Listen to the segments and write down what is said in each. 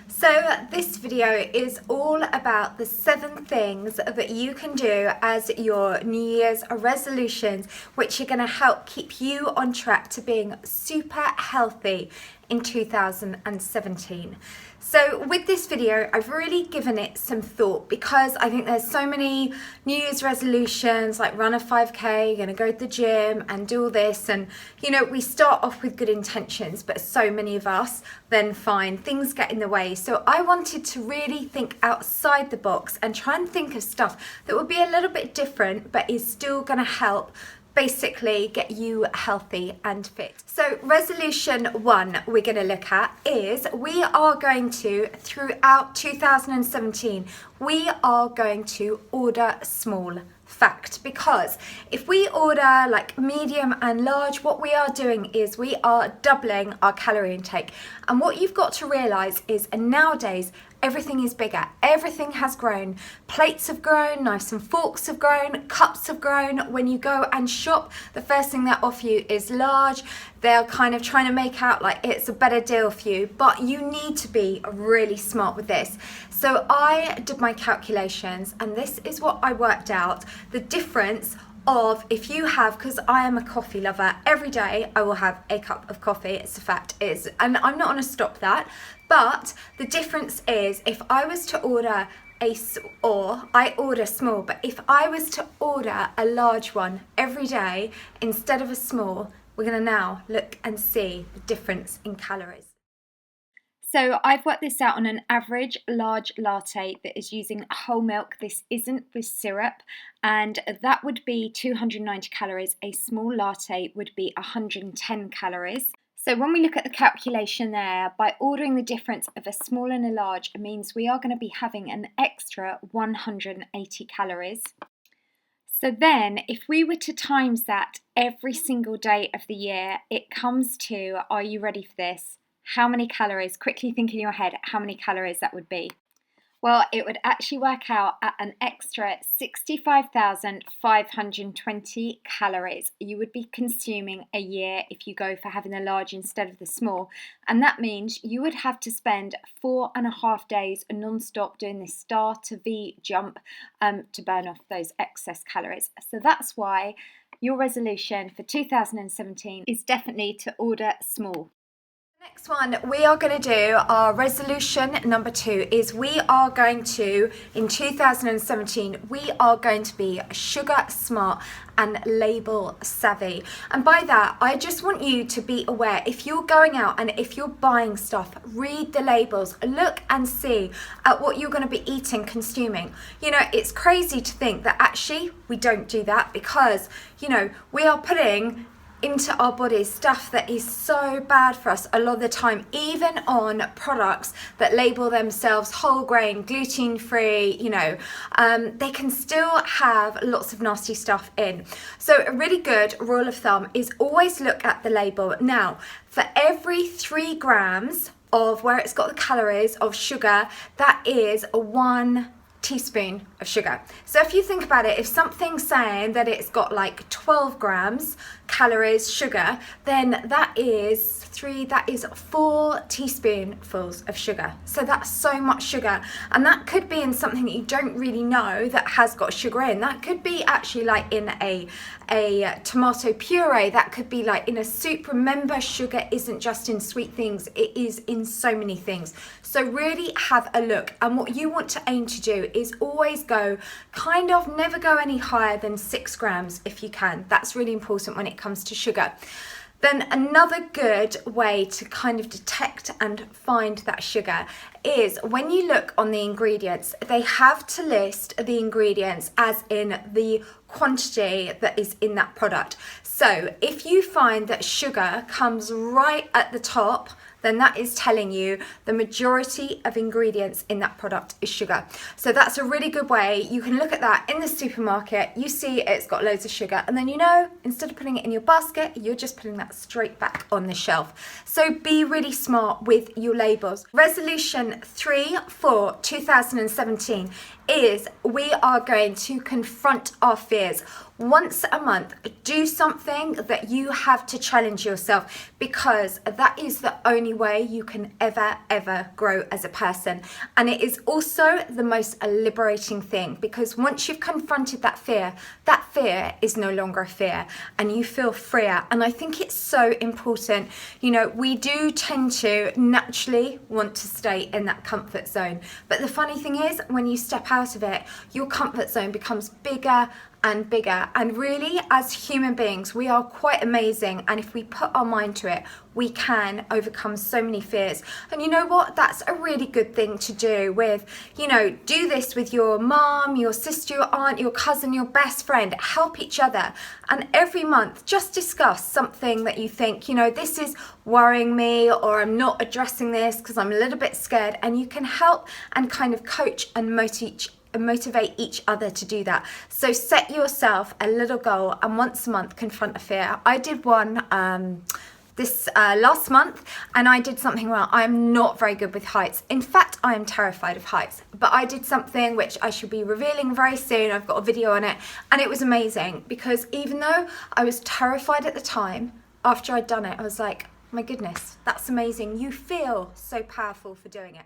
So this video is all about the 7 things that you can do as your New Year's resolutions, which are going to help keep you on track to being super healthy in 2017. So with this video, I've really given it some thought because I think there's so many New Year's resolutions like run a 5K, you're going to go to the gym and do all this. And, you know, we start off with good intentions, but so many of us then find things get in the way. So I wanted to really think outside the box and try and think of stuff that would be a little bit different, but is still going to help basically get you healthy and fit. So resolution 1 we're going to look at is we are going to, throughout 2017, we are going to order small. Fact, because if we order like medium and large, what we are doing is we are doubling our calorie intake. And what you've got to realize is nowadays everything is bigger, everything has grown, plates have grown, knives and forks have grown, cups have grown. When you go and shop, the first thing they offer you is large. They're kind of trying to make out like it's a better deal for you, but you need to be really smart with this. So I did my calculations and this is what I worked out. The difference of if you have, because I am a coffee lover, every day I will have a cup of coffee, it's a fact, is, and I'm not going to stop that, but the difference is if I was to order I order small, but if I was to order a large one every day instead of a small, we're going to now look and see the difference in calories. So I've worked this out on an average large latte that is using whole milk. This isn't with syrup, and that would be 290 calories. A small latte would be 110 calories. So when we look at the calculation there, by ordering the difference of a small and a large, it means we are going to be having an extra 180 calories. So then if we were to times that every single day of the year, it comes to, are you ready for this? How many calories? Quickly think in your head how many calories that would be. Well, it would actually work out at an extra 65,520 calories you would be consuming a year if you go for having the large instead of the small. And that means you would have to spend 4.5 days non-stop doing this star to V jump to burn off those excess calories. So that's why your resolution for 2017 is definitely to order small. Next one we are going to do, our resolution number 2 is we are going to, in 2017, we are going to be sugar smart and label savvy. And by that, I just want you to be aware, if you're going out and if you're buying stuff, read the labels, look and see at what you're going to be eating, consuming. You know, it's crazy to think that actually we don't do that because, you know, we are putting into our bodies stuff that is so bad for us a lot of the time, even on products that label themselves whole grain, gluten free, you know, they can still have lots of nasty stuff in. So a really good rule of thumb is always look at the label. Now, for every 3 grams of where it's got the calories of sugar, that is 1 teaspoon of sugar. So if you think about it, if something's saying that it's got like 12 grams calories sugar, then that is 4 teaspoonfuls of sugar. So that's so much sugar, and that could be in something that you don't really know that has got sugar in. That could be actually like in a tomato puree, that could be like in a soup. Remember, sugar isn't just in sweet things, it is in so many things. So really have a look, and what you want to aim to do is always go kind of never go any higher than 6 grams if you can. That's really important when it comes to sugar. Then another good way to kind of detect and find that sugar is when you look on the ingredients, they have to list the ingredients as in the quantity that is in that product. So if you find that sugar comes right at the top, then that is telling you the majority of ingredients in that product is sugar. So that's a really good way. You can look at that in the supermarket, you see it's got loads of sugar, and then you know, instead of putting it in your basket, you're just putting that straight back on the shelf. So be really smart with your labels. Resolution 3 for 2017 is we are going to confront our fears. Once a month, do something that you have to challenge yourself, because that is the only way you can ever grow as a person. And it is also the most liberating thing, because once you've confronted that fear is no longer a fear and you feel freer. And I think it's so important. You know, we do tend to naturally want to stay in that comfort zone. But the funny thing is, when you step out of it, your comfort zone becomes bigger and bigger. And really, as human beings, we are quite amazing. And if we put our mind to it, we can overcome so many fears. And you know what? That's a really good thing to do with, you know, do this with your mom, your sister, your aunt, your cousin, your best friend. Help each other. And every month, just discuss something that you think, you know, this is worrying me, or I'm not addressing this because I'm a little bit scared. And you can help and kind of coach and motivate each other to do that. So set yourself a little goal and once a month confront a fear. I did one this last month, and I did something where I'm not very good with heights. In fact, I am terrified of heights, but I did something which I should be revealing very soon. I've got a video on it, and it was amazing, because even though I was terrified at the time, after I'd done it, I was like, my goodness, that's amazing. You feel so powerful for doing it.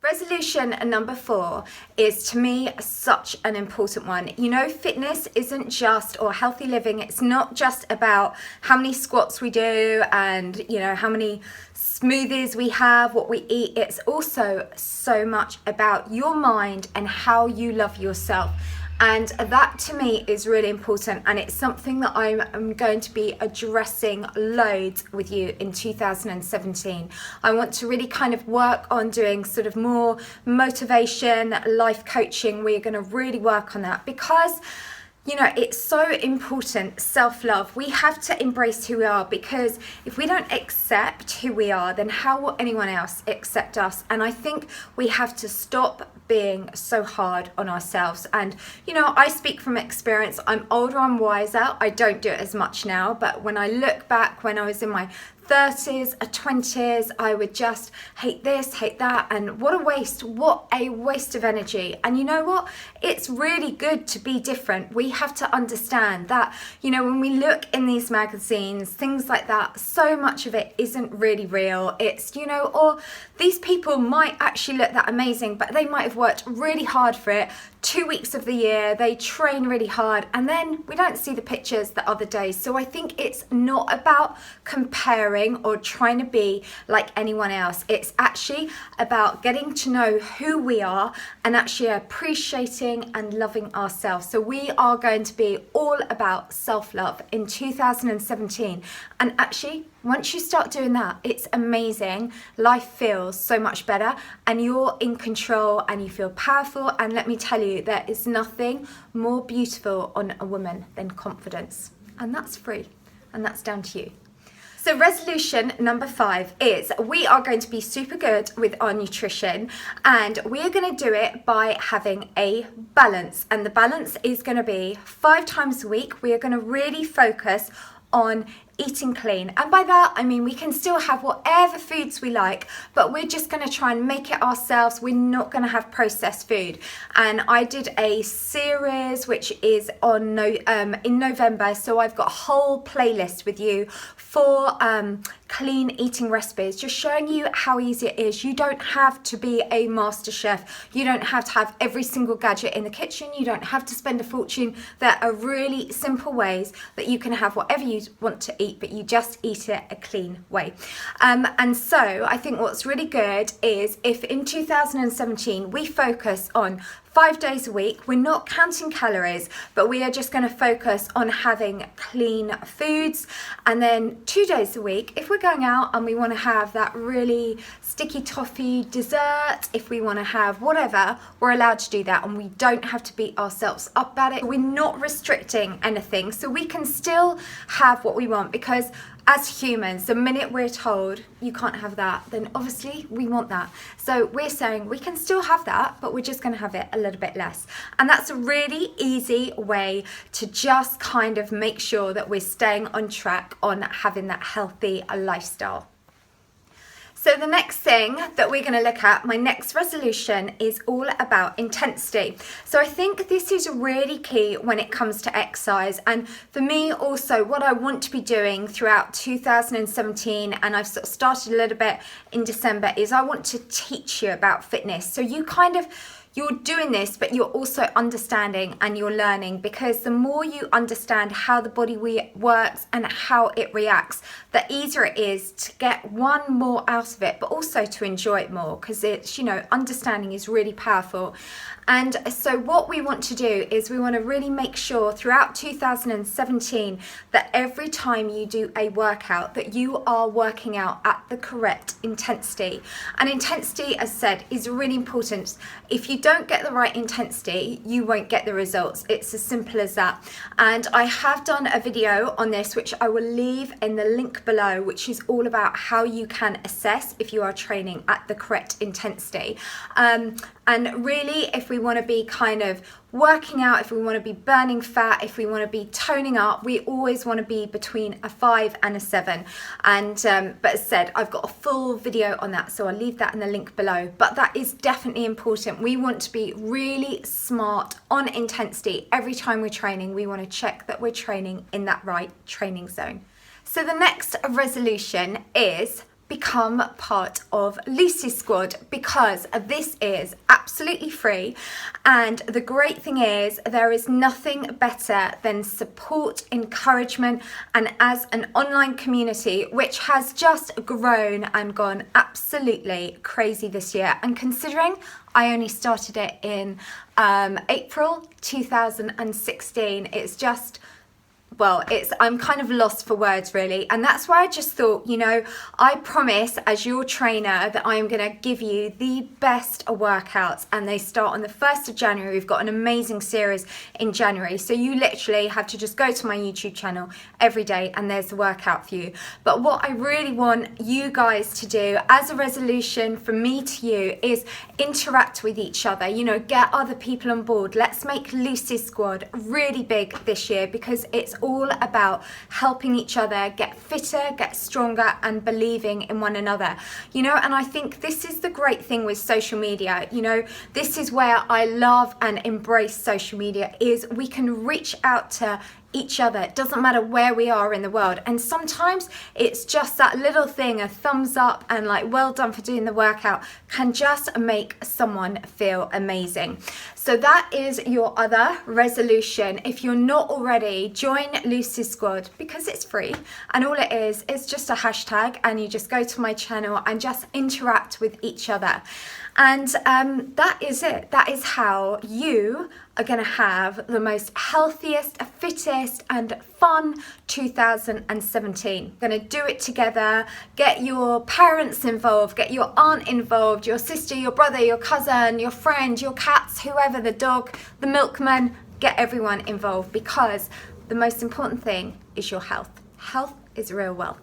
Resolution number 4 is, to me, such an important one. You know, fitness isn't just, or healthy living, it's not just about how many squats we do and, you know, how many smoothies we have, what we eat. It's also so much about your mind and how you love yourself. And that to me is really important, and it's something that I'm going to be addressing loads with you in 2017. I want to really kind of work on doing sort of more motivation, life coaching. We're going to really work on that, because you know, it's so important, self-love. We have to embrace who we are, because if we don't accept who we are, then how will anyone else accept us? And I think we have to stop being so hard on ourselves. And, you know, I speak from experience. I'm older, I'm wiser. I don't do it as much now. But when I look back, when I was in my 30s, 20s, I would just hate this, hate that, and what a waste of energy. And you know what? It's really good to be different. We have to understand that, you know, when we look in these magazines, things like that, so much of it isn't really real. It's, you know, or these people might actually look that amazing, but they might have worked really hard for it. 2 weeks of the year, they train really hard, and then we don't see the pictures the other days. So I think it's not about comparing or trying to be like anyone else. It's actually about getting to know who we are and actually appreciating and loving ourselves. So we are going to be all about self-love in 2017. And actually, once you start doing that, it's amazing. Life feels so much better, and you're in control, and you feel powerful. And let me tell you, there is nothing more beautiful on a woman than confidence. And that's free, and that's down to you. So resolution number 5 is we are going to be super good with our nutrition, and we are going to do it by having a balance. And the balance is going to be 5 times a week. We are going to really focus on eating clean, and by that I mean we can still have whatever foods we like, but we're just going to try and make it ourselves. We're not going to have processed food. And I did a series which is on in November, so I've got a whole playlist with you for clean eating recipes, just showing you how easy it is. You don't have to be a master chef. You don't have to have every single gadget in the kitchen. You don't have to spend a fortune. There are really simple ways that you can have whatever you want to eat, but you just eat it a clean way. And so I think what's really good is if in 2017 we focus on 5 days a week, we're not counting calories, but we are just going to focus on having clean foods. And then 2 days a week, if we're going out and we want to have that really sticky toffee dessert, if we want to have whatever, we're allowed to do that, and we don't have to beat ourselves up about it. We're not restricting anything, so we can still have what we want, because as humans, the minute we're told you can't have that, then obviously we want that. So we're saying we can still have that, but we're just going to have it a little bit less. And that's a really easy way to just kind of make sure that we're staying on track on having that healthy lifestyle. So the next thing that we're going to look at, my next resolution, is all about intensity. So I think this is really key when it comes to exercise, and for me also what I want to be doing throughout 2017, and I've sort of started a little bit in December, is I want to teach you about fitness. So you're doing this, but you're also understanding and you're learning, because the more you understand how the body works and how it reacts, the easier it is to get one more out of it, but also to enjoy it more, because it's, understanding is really powerful. And so what we want to do is we want to really make sure throughout 2017 that every time you do a workout that you are working out at the correct intensity. And intensity, as said, is really important. If you don't get the right intensity, you won't get the results. It's as simple as that. And I have done a video on this, which I will leave in the link below, which is all about how you can assess if you are training at the correct intensity. And really, if we want to be kind of working out, if we want to be burning fat, if we want to be toning up, we always want to be between a 5 and a 7. And but as said, I've got a full video on that, so I'll leave that in the link below. But that is definitely important. We want to be really smart on intensity. Every time we're training, we want to check that we're training in that right training zone. So the next resolution is become part of Lucy's squad, because this is absolutely free, and the great thing is there is nothing better than support, encouragement, and as an online community which has just grown and gone absolutely crazy this year. And considering I only started it in April 2016, it's just, well, I'm kind of lost for words really. And that's why I just thought, I promise as your trainer that I'm going to give you the best workouts, and they start on the 1st of January. We've got an amazing series in January. So you literally have to just go to my YouTube channel every day and there's the workout for you. But what I really want you guys to do as a resolution from me to you is interact with each other, get other people on board. Let's make Lucy's squad really big this year, because it's all about helping each other get fitter, get stronger, and believing in one another. And I think this is the great thing with social media. This is where I love and embrace social media, is we can reach out to each other. It doesn't matter where we are in the world, and sometimes it's just that little thing, a thumbs up and like well done for doing the workout, can just make someone feel amazing. So that is your other resolution. If you're not already, join Lucy's squad, because it's free, and all it is just a hashtag, and you just go to my channel and just interact with each other. And that is it. That is how you are going to have the most healthiest, fittest, and fun 2017. Going to do it together. Get your parents involved, get your aunt involved, your sister, your brother, your cousin, your friend, your cats, whoever, the dog, the milkman. Get everyone involved, because the most important thing is your health. Health is real wealth.